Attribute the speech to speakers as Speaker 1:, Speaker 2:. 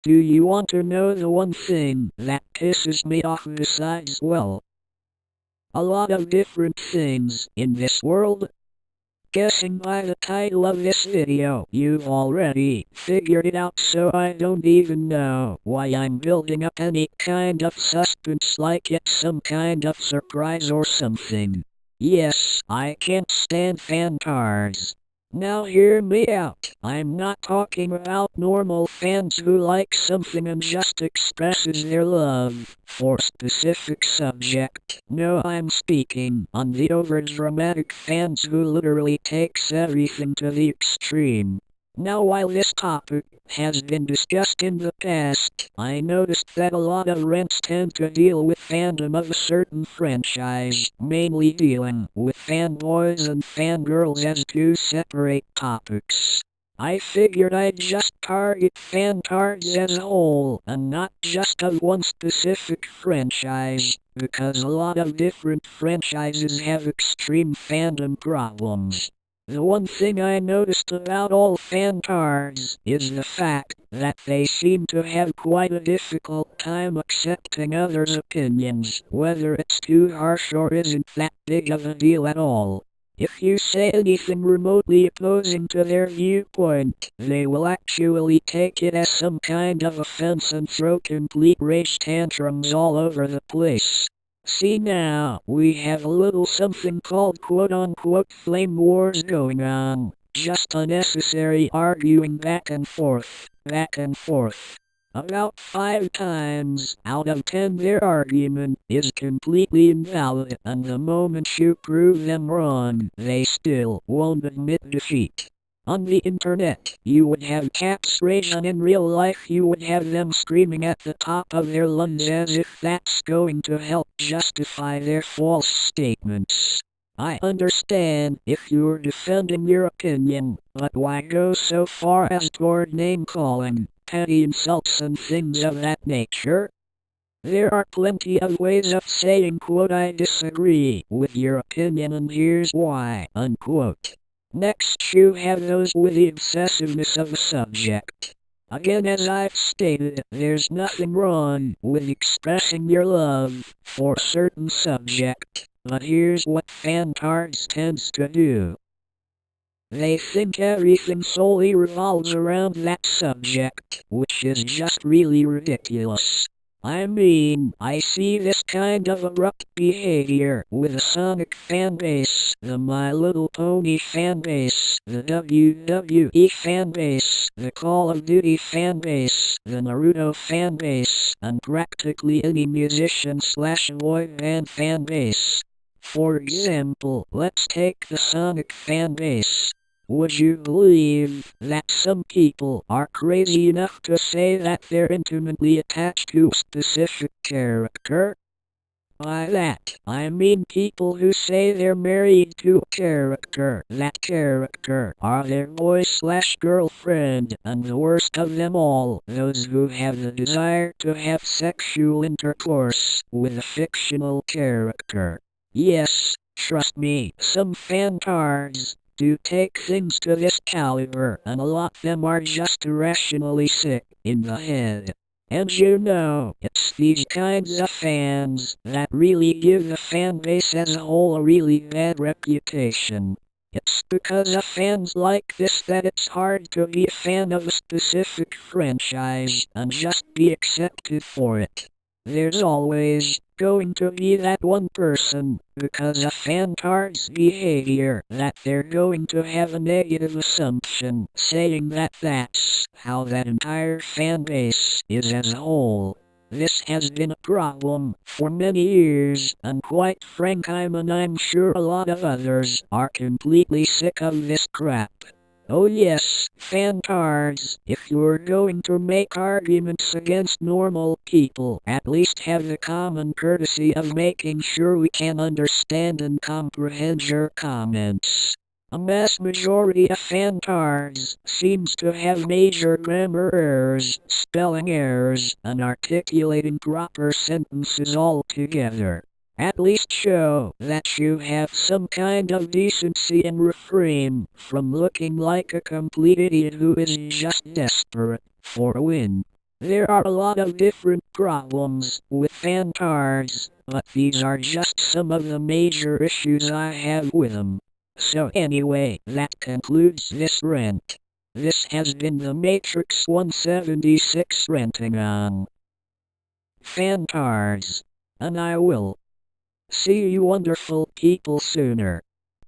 Speaker 1: Do you want to know the one thing that pisses me off besides, well, a lot of different things in this world? Guessing by the title of this video, you've already figured it out, so I don't even know why I'm building up any kind of suspense like it's some kind of surprise or something. Yes, I can't stand Fantards. Now hear me out. I'm not talking about normal fans who like something and just expresses their love for specific subject. No, I'm speaking on the overdramatic fans who literally takes everything to the extreme. Now while this topic has been discussed in the past, I noticed that a lot of rants tend to deal with fandom of a certain franchise, mainly dealing with fanboys and fangirls as two separate topics. I figured I'd just target Fantards as a whole, and not just of one specific franchise, because a lot of different franchises have extreme fandom problems. The one thing I noticed about all Fantards is the fact that they seem to have quite a difficult time accepting others' opinions, whether it's too harsh or isn't that big of a deal at all. If you say anything remotely opposing to their viewpoint, they will actually take it as some kind of offense and throw complete rage tantrums all over the place. See now, we have a little something called quote-unquote flame wars going on. Just unnecessary arguing back and forth, back and forth. About 5 times out of 10 their argument is completely invalid, and the moment you prove them wrong, they still won't admit defeat. On the internet, you would have cats rage, and in real life you would have them screaming at the top of their lungs as if that's going to help justify their false statements. I understand if you're defending your opinion, but why go so far as toward name-calling, petty insults and things of that nature? There are plenty of ways of saying, quote, I disagree with your opinion and here's why, unquote. Next you have those with the obsessiveness of a subject. Again, as I've stated, there's nothing wrong with expressing your love for a certain subject, but here's what Fantards tends to do. They think everything solely revolves around that subject, which is just really ridiculous. I mean, I see this kind of abrupt behavior with the Sonic fanbase, the My Little Pony fanbase, the WWE fanbase, the Call of Duty fanbase, the Naruto fanbase, and practically any musician/boy band fanbase. For example, let's take the Sonic fanbase. Would you believe that some people are crazy enough to say that they're intimately attached to a specific character? By that, I mean people who say they're married to a character. That character are their boy/girlfriend, and the worst of them all, those who have the desire to have sexual intercourse with a fictional character. Yes, trust me, some Fantards do take things to this caliber, and a lot of them are just irrationally sick in the head. And you know, it's these kinds of fans that really give the fanbase as a whole a really bad reputation. It's because of fans like this that it's hard to be a fan of a specific franchise and just be accepted for it. There's always going to be that one person, because of Fantards' behavior, that they're going to have a negative assumption, saying that that's how that entire fanbase is as a whole. This has been a problem for many years, and quite frank, I'm sure a lot of others are completely sick of this crap. Oh yes, Fantards, if you're going to make arguments against normal people, at least have the common courtesy of making sure we can understand and comprehend your comments. A mass majority of Fantards seems to have major grammar errors, spelling errors, and articulating proper sentences altogether. At least show that you have some kind of decency and refrain from looking like a complete idiot who is just desperate for a win. There are a lot of different problems with Fantards, but these are just some of the major issues I have with them. So anyway, that concludes this rant. This has been TheMatrix 176 ranting on Fantards, and I will see you wonderful people sooner.